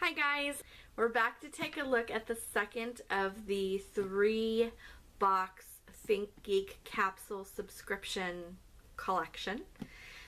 Hi guys, we're back to take a look at the second of the 3-box ThinkGeek capsule subscription collection.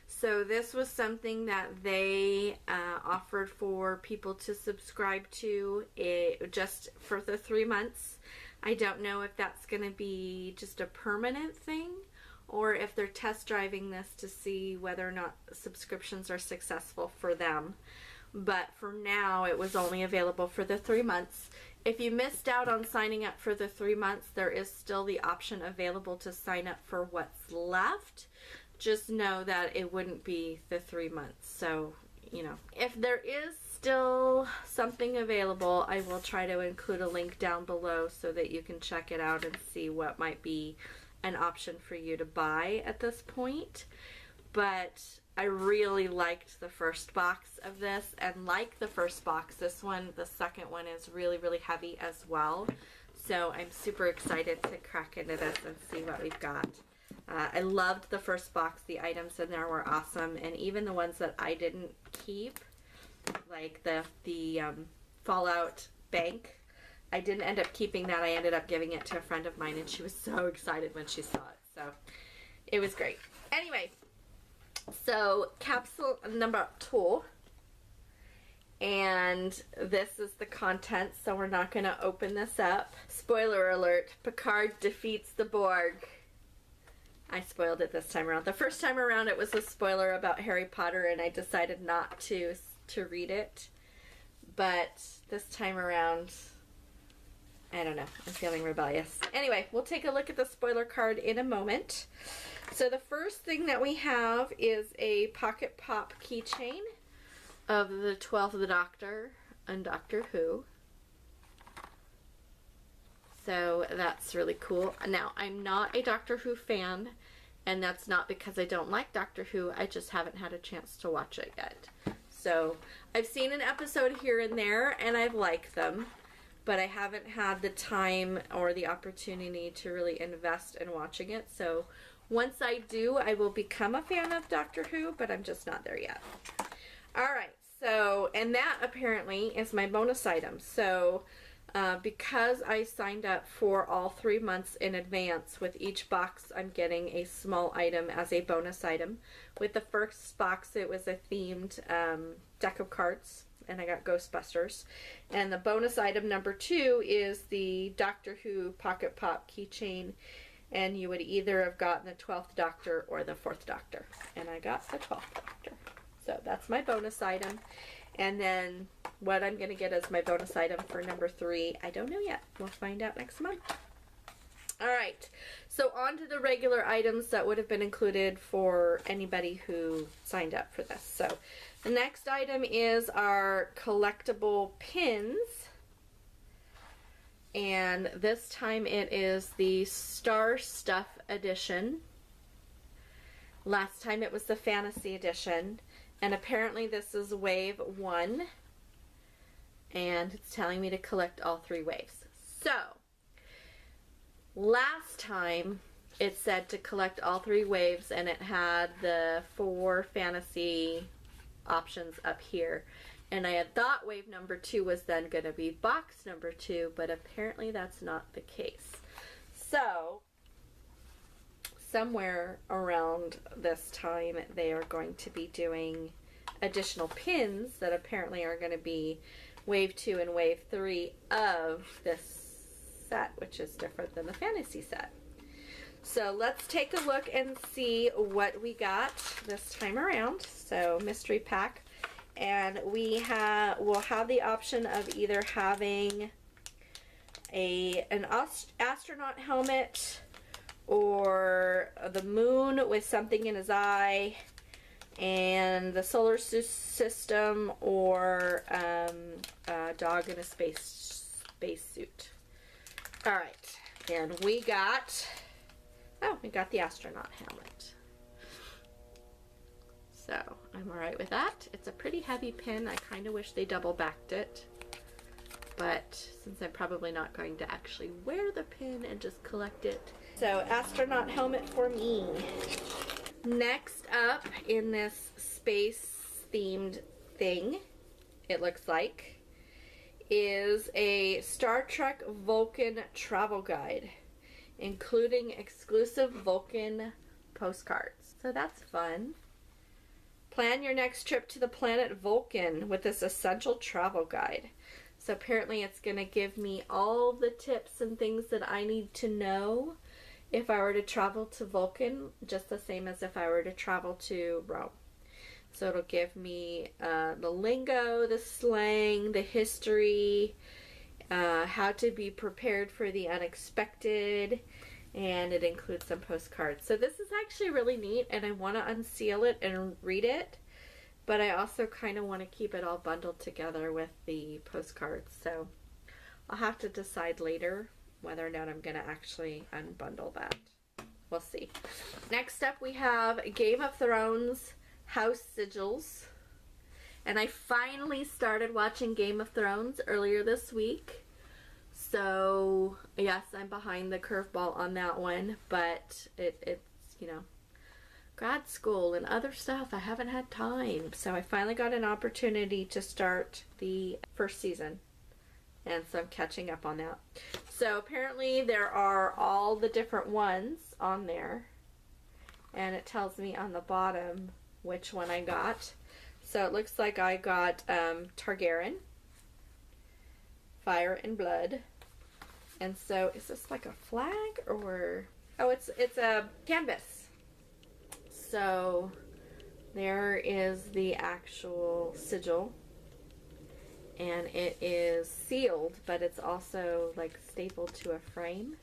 So this was something that they offered for people to subscribe to just for the 3 months. I don't know if that's going to be just a permanent thing or if they're test driving this to see whether or not subscriptions are successful for them. But for now, it was only available for the 3 months. If you missed out on signing up for the 3 months, there is still the option available to sign up for what's left. Just know that it wouldn't be the 3 months. So, you know, if there is still something available, I will try to include a link down below so that you can check it out and see what might be an option for you to buy at this point. But I really liked the first box of this, and like the first box, this one, the second one is really, really heavy as well. So I'm super excited to crack into this and see what we've got. I loved the first box. The items in there were awesome, and even the ones that I didn't keep, like the Fallout Bank, I didn't end up keeping that. I ended up giving it to a friend of mine, and she was so excited when she saw it. So it was great. Anyway. So, capsule number 2, and this is the content, so we're not going to open this up. Spoiler alert, Picard defeats the Borg. I spoiled it this time around. The first time around it was a spoiler about Harry Potter, and I decided not to read it. But this time around, I don't know, I'm feeling rebellious. Anyway, we'll take a look at the spoiler card in a moment. So the first thing that we have is a pocket pop keychain of the 12th Doctor and Doctor Who. So that's really cool. Now, I'm not a Doctor Who fan, and that's not because I don't like Doctor Who. I just haven't had a chance to watch it yet. So I've seen an episode here and there, and I've liked them, but I haven't had the time or the opportunity to really invest in watching it. So once I do, I will become a fan of Doctor Who, but I'm just not there yet. Alright, so, and that apparently is my bonus item. So, because I signed up for all 3 months in advance, with each box I'm getting a small item as a bonus item. With the first box, it was a themed deck of cards, and I got Ghostbusters. And the bonus item number 2 is the Doctor Who Pocket Pop keychain. And you would either have gotten the 12th Doctor or the 4th Doctor. And I got the 12th Doctor. So that's my bonus item. And then what I'm going to get as my bonus item for number 3, I don't know yet. We'll find out next month. Alright, so on to the regular items that would have been included for anybody who signed up for this. So the next item is our collectible pins. And this time it is the Star Stuff edition. Last time it was the Fantasy edition. And apparently this is wave 1. And it's telling me to collect all 3 waves. So, last time it said to collect all 3 waves, and it had the 4 fantasy options up here. And I had thought wave number 2 was then going to be box number 2, but apparently that's not the case. So, somewhere around this time, they are going to be doing additional pins that apparently are going to be wave 2 and wave 3 of this set, which is different than the fantasy set. So let's take a look and see what we got this time around. So, mystery pack. And we'll have the option of either having an astronaut helmet, or the moon with something in his eye, and the solar system, or a dog in a space suit. Alright, and we got the astronaut helmet. So, I'm alright with that. It's a pretty heavy pin. I kind of wish they double backed it. But since I'm probably not going to actually wear the pin and just collect it. So, astronaut helmet for me. Next up in this space themed thing, it looks like, is a Star Trek Vulcan travel guide, including exclusive Vulcan postcards. So that's fun. Plan your next trip to the planet Vulcan with this essential travel guide. So apparently it's going to give me all the tips and things that I need to know if I were to travel to Vulcan, just the same as if I were to travel to Rome. So it'll give me the lingo, the slang, the history, how to be prepared for the unexpected, and it includes some postcards. So this is actually really neat, and I want to unseal it and read it, but I also kind of want to keep it all bundled together with the postcards. So I'll have to decide later whether or not I'm going to actually unbundle that. We'll see. Next up we have Game of Thrones House Sigils. And I finally started watching Game of Thrones earlier this week. So, yes, I'm behind the curveball on that one, but it's, you know, grad school and other stuff. I haven't had time. So I finally got an opportunity to start the first season. And so I'm catching up on that. So apparently there are all the different ones on there. And it tells me on the bottom which one I got. So it looks like I got Targaryen, Fire and Blood. And so is this like a flag or... Oh, it's a canvas. So there is the actual sigil. And it is sealed, but it's also like stapled to a frame.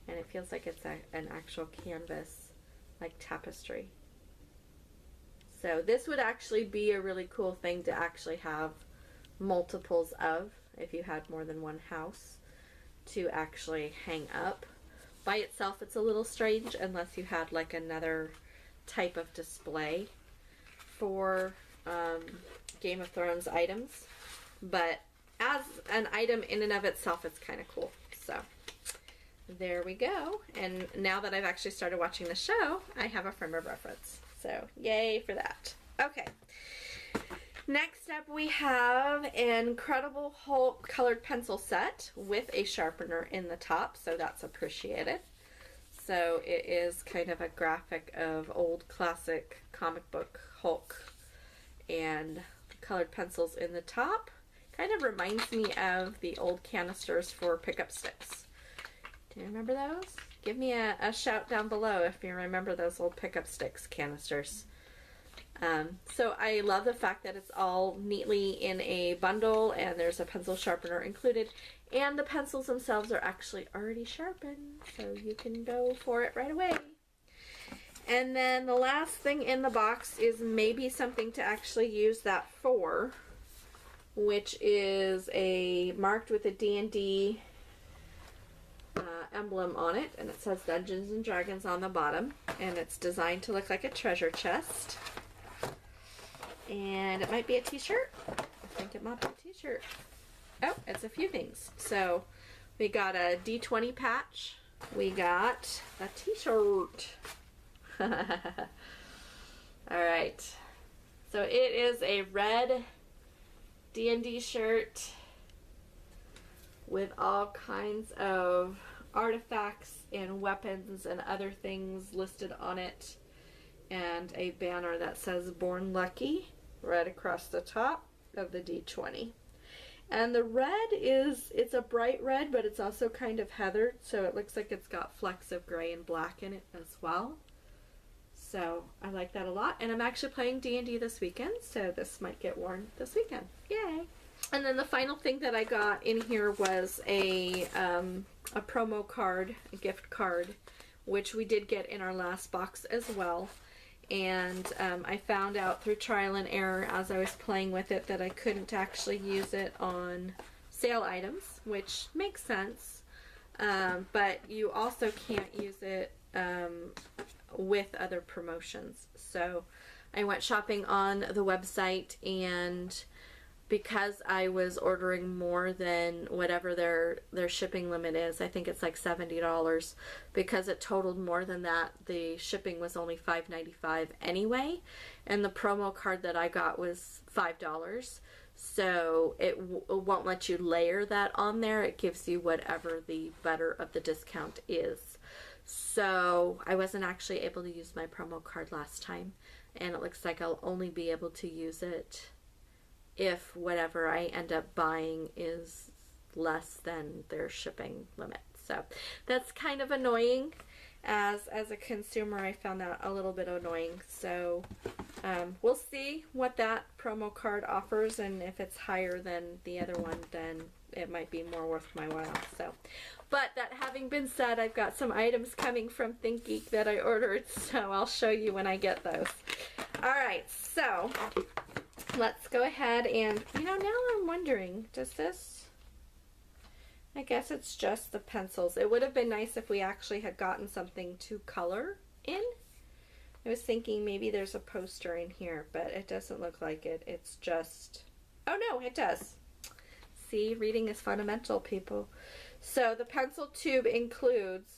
And it feels like it's an actual canvas, like tapestry. So this would actually be a really cool thing to actually have multiples of, if you had more than one house, to actually hang up. By itself it's a little strange unless you had like another type of display for Game of Thrones items. But as an item in and of itself, it's kind of cool. So there we go. And now that I've actually started watching the show, I have a frame of reference. So yay for that. Okay. Next up we have an Incredible Hulk colored pencil set with a sharpener in the top. So that's appreciated. So it is kind of a graphic of old classic comic book Hulk and colored pencils in the top. Kind of reminds me of the old canisters for pickup sticks. Do you remember those? Give me a shout down below if you remember those old pickup sticks canisters. So I love the fact that it's all neatly in a bundle and there's a pencil sharpener included, and the pencils themselves are actually already sharpened, so you can go for it right away. And then the last thing in the box is maybe something to actually use that for, which is marked with a D&D emblem on it, and it says Dungeons and Dragons on the bottom, and it's designed to look like a treasure chest. And it might be a t-shirt. I think it might be a t-shirt. Oh, it's a few things. So we got a D20 patch. We got a t-shirt. Alright. So it is a red D&D shirt with all kinds of artifacts and weapons and other things listed on it, and a banner that says Born Lucky right across the top of the D20. And the red it's a bright red, but it's also kind of heathered, so it looks like it's got flecks of gray and black in it as well. So I like that a lot, and I'm actually playing D&D this weekend, so this might get worn this weekend. Yay! And then the final thing that I got in here was a promo card, a gift card, which we did get in our last box as well. And I found out through trial and error as I was playing with it that I couldn't actually use it on sale items, which makes sense. But you also can't use it with other promotions. So I went shopping on the website, and because I was ordering more than whatever their shipping limit is, I think it's like $70, because it totaled more than that, the shipping was only $5.95 anyway, and the promo card that I got was $5. So it won't let you layer that on there. It gives you whatever the better of the discount is. So I wasn't actually able to use my promo card last time, and it looks like I'll only be able to use it if whatever I end up buying is less than their shipping limit. So that's kind of annoying. As a consumer, I found that a little bit annoying. So we'll see what that promo card offers, and if it's higher than the other one, then it might be more worth my while. So, but that having been said, I've got some items coming from ThinkGeek that I ordered, so I'll show you when I get those. All right, so let's go ahead and, now I'm wondering, does this, I guess it's just the pencils. It would have been nice if we actually had gotten something to color in. I was thinking maybe there's a poster in here, but it doesn't look like it. It's just, oh no, it does. See, reading is fundamental, people. So the pencil tube includes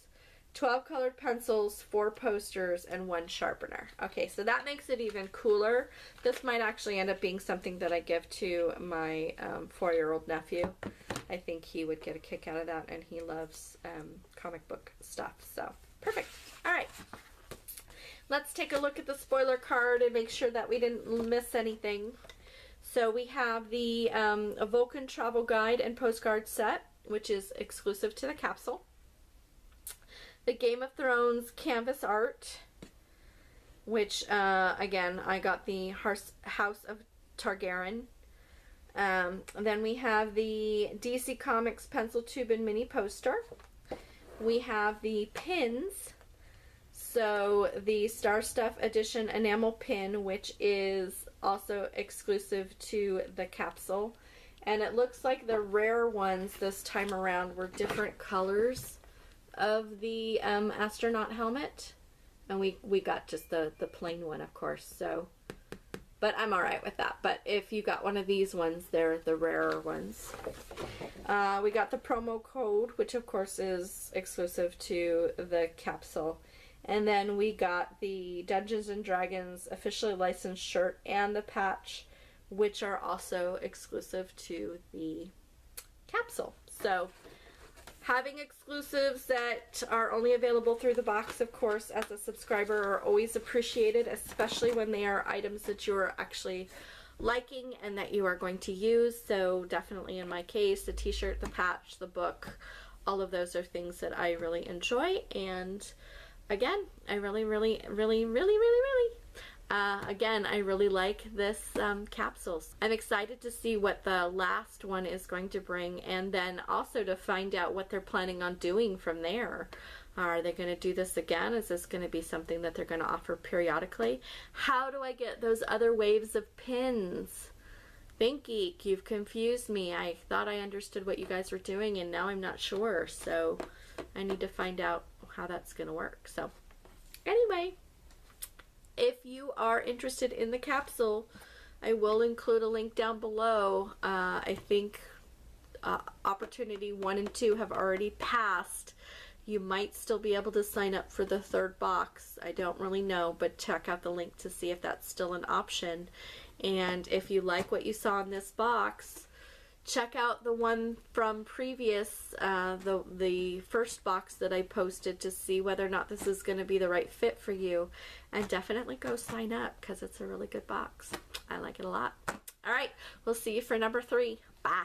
12 colored pencils, 4 posters, and 1 sharpener. Okay, so that makes it even cooler. This might actually end up being something that I give to my 4-year-old nephew. I think he would get a kick out of that, and he loves comic book stuff. So, perfect. All right. Let's take a look at the spoiler card and make sure that we didn't miss anything. So we have the Vulcan Travel Guide and Postcard Set, which is exclusive to the capsule. The Game of Thrones canvas art, which, again, I got the House of Targaryen. Then we have the DC Comics pencil tube and mini poster. We have the pins. So the Star Stuff Edition enamel pin, which is also exclusive to the capsule. And it looks like the rare ones this time around were different colors of the astronaut helmet. And we got just the plain one, of course. So, but I'm alright with that. But if you got one of these ones, they're the rarer ones. We got the promo code, which of course is exclusive to the capsule. And then we got the Dungeons & Dragons officially licensed shirt and the patch, which are also exclusive to the capsule. So, having exclusives that are only available through the box, of course, as a subscriber are always appreciated, especially when they are items that you are actually liking and that you are going to use. So definitely in my case, the t-shirt, the patch, the book, all of those are things that I really enjoy. And again, I really like this capsules. I'm excited to see what the last one is going to bring, and then also to find out what they're planning on doing from there. Are they going to do this again? Is this going to be something that they're going to offer periodically? How do I get those other waves of pins? ThinkGeek, you've confused me. I thought I understood what you guys were doing, and now I'm not sure. So I need to find out how that's going to work. So anyway, if you are interested in the capsule, I will include a link down below. I think opportunity 1 and 2 have already passed. You might still be able to sign up for the 3rd box. I don't really know, but check out the link to see if that's still an option. And if you like what you saw in this box, check out the one from previous, the first box that I posted, to see whether or not this is going to be the right fit for you. And definitely go sign up, because it's a really good box. I like it a lot. All right, we'll see you for number 3. Bye.